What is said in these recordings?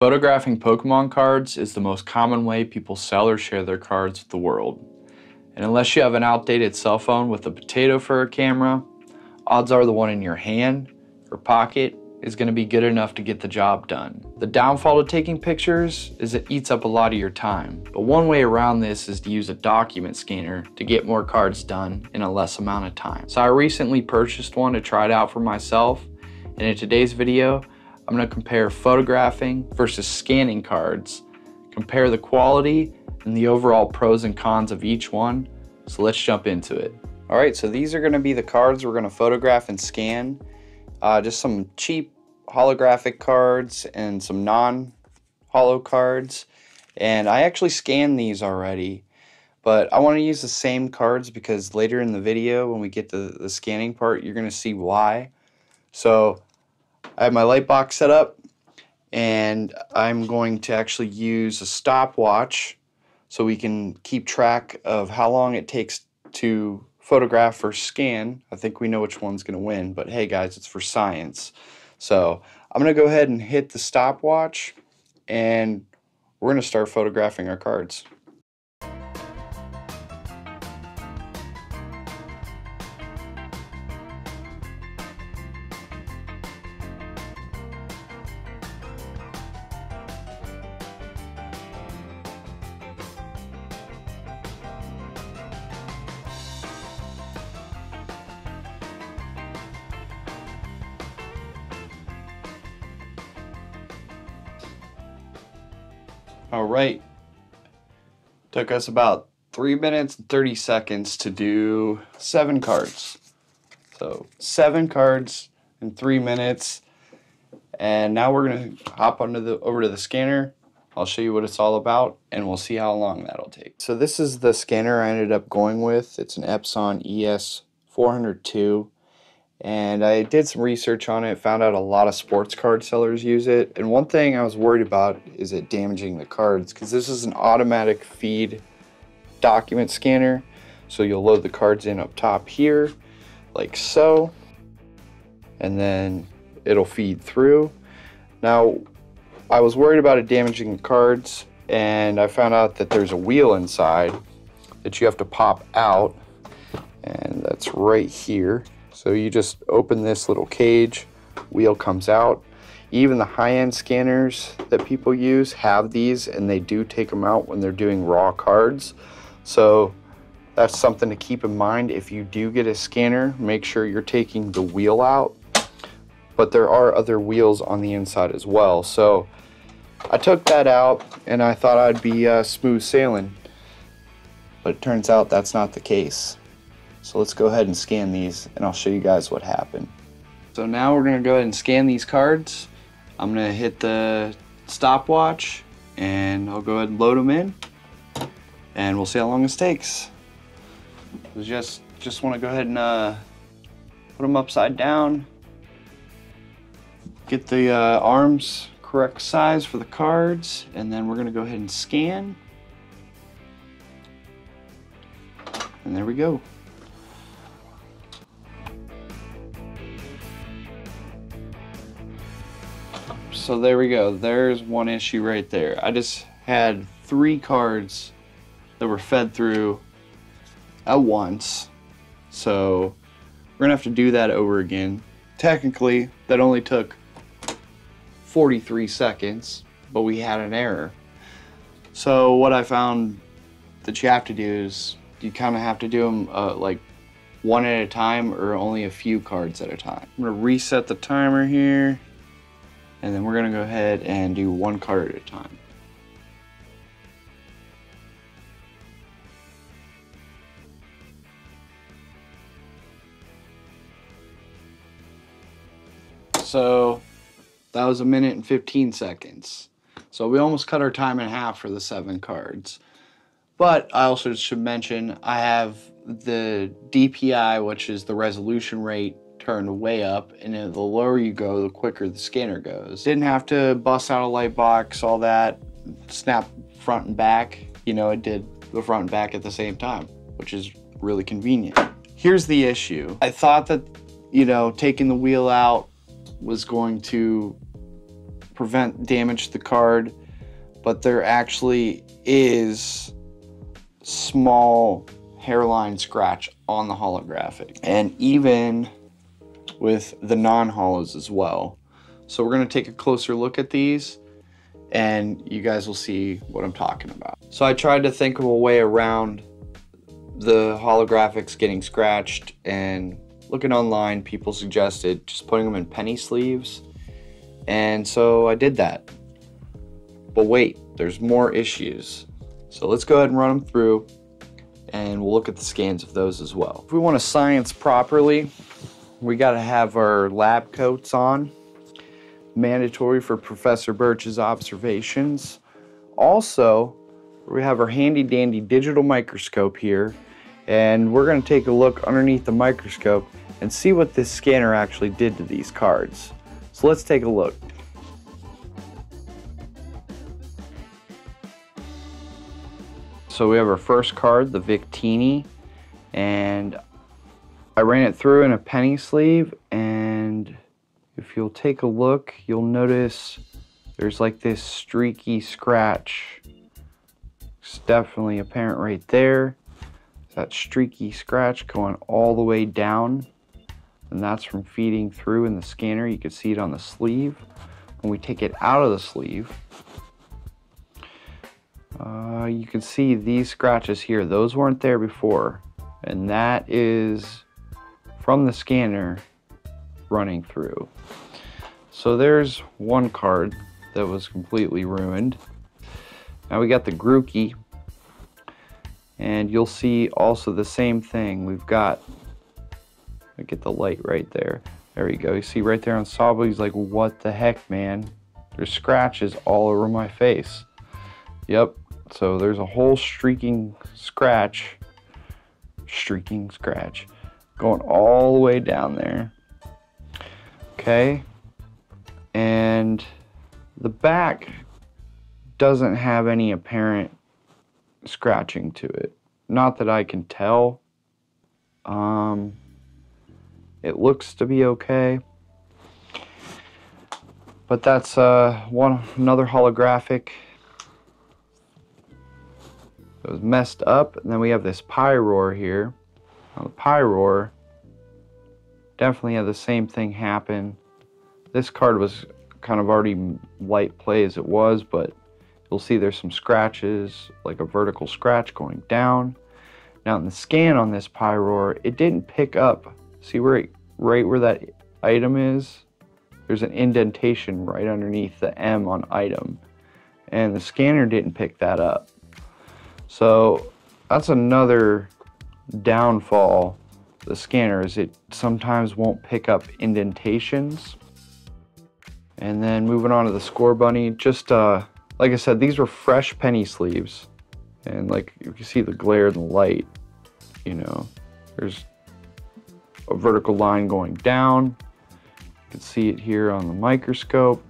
Photographing Pokemon cards is the most common way people sell or share their cards with the world. And unless you have an outdated cell phone with a potato for a camera, odds are the one in your hand or pocket is going to be good enough to get the job done. The downfall to taking pictures is it eats up a lot of your time. But one way around this is to use a document scanner to get more cards done in a less amount of time. So I recently purchased one to try it out for myself. And in today's video, I'm going to compare photographing versus scanning cards, compare the quality and the overall pros and cons of each one. So let's jump into it. All right, so these are going to be the cards we're going to photograph and scan. Just some cheap holographic cards and some non-holo cards. And I actually scanned these already, but I want to use the same cards because later in the video when we get to the scanning part, you're going to see why. So I have my light box set up and I'm going to actually use a stopwatch so we can keep track of how long it takes to photograph or scan. I think we know which one's going to win, but hey guys, it's for science. So I'm going to go ahead and hit the stopwatch and we're going to start photographing our cards. All right, took us about 3 minutes and 30 seconds to do 7 cards. So 7 cards in 3 minutes. And now we're gonna hop over to the scanner. I'll show you what it's all about and we'll see how long that'll take. So this is the scanner I ended up going with. It's an Epson ES402. And I did some research on it, found out a lot of sports card sellers use it. And one thing I was worried about is it damaging the cards, because this is an automatic feed document scanner. So you'll load the cards in up top here, like so, and then it'll feed through. Now, I was worried about it damaging the cards, and I found out that there's a wheel inside that you have to pop out, and that's right here. So you just open this little cage, wheel comes out. Even the high-end scanners that people use have these, and they do take them out when they're doing raw cards. So that's something to keep in mind. If you do get a scanner, make sure you're taking the wheel out. But there are other wheels on the inside as well. So I took that out and I thought I'd be smooth sailing. But it turns out that's not the case. So let's go ahead and scan these and I'll show you guys what happened. So now we're going to go ahead and scan these cards. I'm going to hit the stopwatch and I'll go ahead and load them in and we'll see how long this takes. Just want to go ahead and put them upside down. Get the arms correct size for the cards, and then we're going to go ahead and scan. And there we go. So there we go. There's one issue right there. I just had 3 cards that were fed through at once. So we're gonna have to do that over again. Technically, that only took 43 seconds, but we had an error. So what I found that you have to do is you kind of have to do them like one at a time or only a few cards at a time. I'm gonna reset the timer here. And then we're gonna go ahead and do 1 card at a time. So that was 1 minute and 15 seconds. So we almost cut our time in half for the 7 cards. But I also should mention I have the DPI, which is the resolution rate, turned way up, and the lower you go, the quicker the scanner goes. Didn't have to bust out a light box, all that, snap front and back. You know, it did the front and back at the same time, which is really convenient. Here's the issue. I thought that, you know, taking the wheel out was going to prevent damage to the card, but there actually is small hairline scratch on the holographic, and even with the non-holos as well. So we're going to take a closer look at these and you guys will see what I'm talking about. So I tried to think of a way around the holographics getting scratched, and looking online, people suggested just putting them in penny sleeves, and so I did that. But wait, there's more issues. So let's go ahead and run them through and we'll look at the scans of those as well. If we want to science properly, we got to have our lab coats on, mandatory for Professor Birch's observations. Also, we have our handy dandy digital microscope here, and we're going to take a look underneath the microscope and see what this scanner actually did to these cards. So let's take a look. So we have our first card, the Victini, and I ran it through in a penny sleeve, and if you'll take a look, you'll notice there's like this streaky scratch. It's definitely apparent right there. That streaky scratch going all the way down, and that's from feeding through in the scanner. You can see it on the sleeve. When we take it out of the sleeve, you can see these scratches here. Those weren't there before, and that is from the scanner running through. So there's one card that was completely ruined. Now we got the Grookey, and you'll see also the same thing. We've got, I get the light right there. There you go. You see right there on Sawbo, he's like, what the heck, man? There's scratches all over my face. Yep. So there's a whole streaking scratch going all the way down there. Okay. And the back doesn't have any apparent scratching to it. Not that I can tell. It looks to be okay. But that's another holographic that was messed up. And then we have this Pyroar here. Now the Pyroar definitely had the same thing happen. This card was kind of already light play as it was, but you'll see there's some scratches, like a vertical scratch going down. Now in the scan on this Pyroar, it didn't pick up. See right where that item is? There's an indentation right underneath the M on item, and the scanner didn't pick that up. So that's another downfall of the scanner, is it sometimes won't pick up indentations. And then moving on to the Score Bunny, just like I said, these were fresh penny sleeves, and like you can see the glare and the light, you know, there's a vertical line going down. You can see it here on the microscope.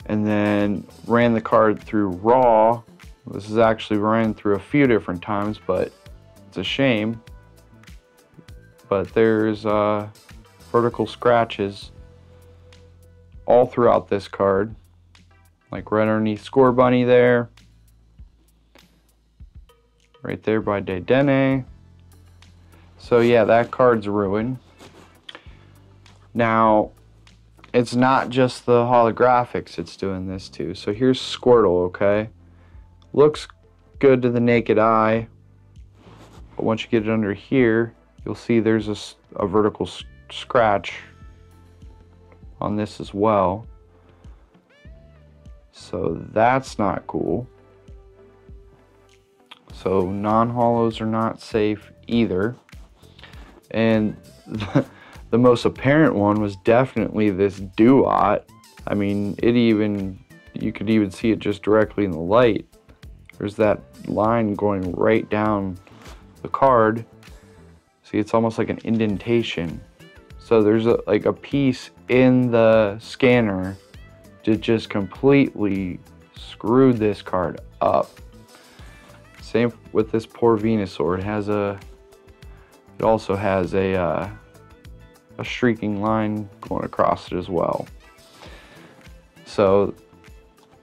And then ran the card through raw. This is actually ran through a few different times, but it's a shame. But there's vertical scratches all throughout this card, like right underneath Score Bunny there, right there by Dedenne. So yeah, that card's ruined. Now, it's not just the holographics it's doing this to. So here's Squirtle, okay? Looks good to the naked eye, but once you get it under here, you'll see there's a vertical scratch on this as well. So that's not cool. So non-holos are not safe either. And the most apparent one was definitely this Duot. I mean, you could even see it just directly in the light. There's that line going right down the card. See, it's almost like an indentation. So there's like a piece in the scanner that just completely screwed this card up. Same with this poor Venusaur. It also has a streaking line going across it as well. So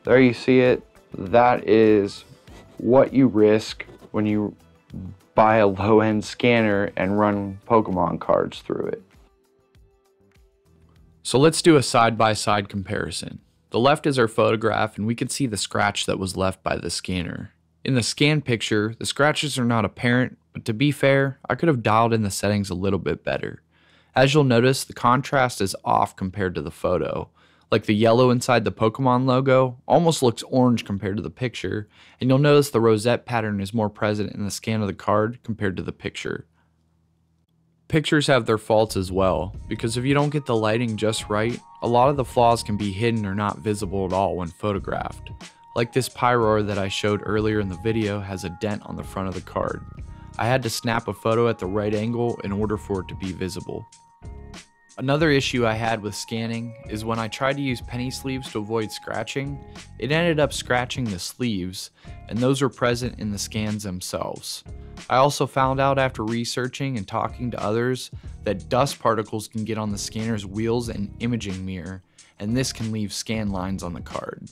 there you see it. That is what you risk when you buy a low-end scanner and run Pokemon cards through it. So let's do a side-by-side comparison. The left is our photograph, and we can see the scratch that was left by the scanner. In the scan picture, the scratches are not apparent, but to be fair, I could have dialed in the settings a little bit better. As you'll notice, the contrast is off compared to the photo. Like the yellow inside the Pokemon logo almost looks orange compared to the picture, and you'll notice the rosette pattern is more present in the scan of the card compared to the picture. Pictures have their faults as well, because if you don't get the lighting just right, a lot of the flaws can be hidden or not visible at all when photographed. Like this Pyroar that I showed earlier in the video has a dent on the front of the card. I had to snap a photo at the right angle in order for it to be visible. Another issue I had with scanning is when I tried to use penny sleeves to avoid scratching, it ended up scratching the sleeves, and those were present in the scans themselves. I also found out after researching and talking to others that dust particles can get on the scanner's wheels and imaging mirror, and this can leave scan lines on the card.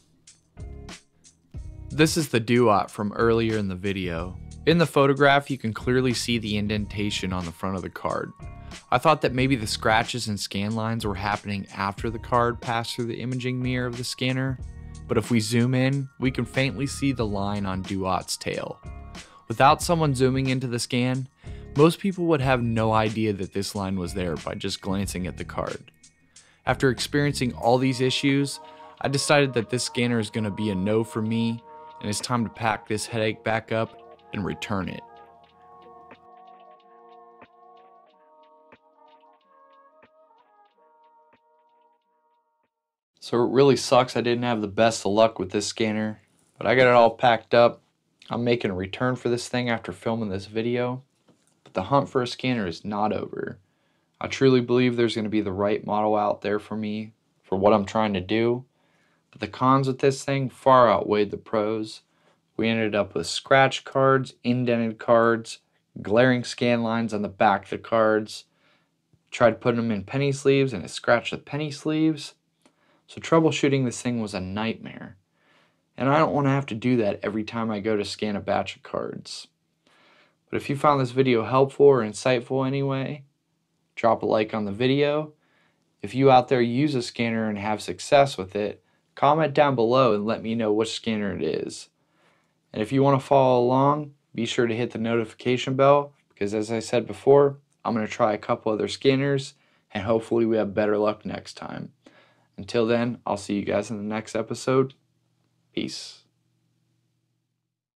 This is the Duot from earlier in the video. In the photograph, you can clearly see the indentation on the front of the card. I thought that maybe the scratches and scan lines were happening after the card passed through the imaging mirror of the scanner, but if we zoom in, we can faintly see the line on Duot's tail. Without someone zooming into the scan, most people would have no idea that this line was there by just glancing at the card. After experiencing all these issues, I decided that this scanner is going to be a no for me, and it's time to pack this headache back up and return it. So it really sucks I didn't have the best of luck with this scanner, but I got it all packed up. I'm making a return for this thing after filming this video, but the hunt for a scanner is not over. I truly believe there's going to be the right model out there for me for what I'm trying to do, but the cons with this thing far outweighed the pros. We ended up with scratch cards, indented cards, glaring scan lines on the back of the cards. Tried putting them in penny sleeves and it scratched the penny sleeves. So troubleshooting this thing was a nightmare. And I don't want to have to do that every time I go to scan a batch of cards. But if you found this video helpful or insightful anyway, drop a like on the video. If you out there use a scanner and have success with it, comment down below and let me know which scanner it is. And if you want to follow along, be sure to hit the notification bell, because as I said before, I'm going to try a couple other scanners and hopefully we have better luck next time. Until then, I'll see you guys in the next episode. Peace.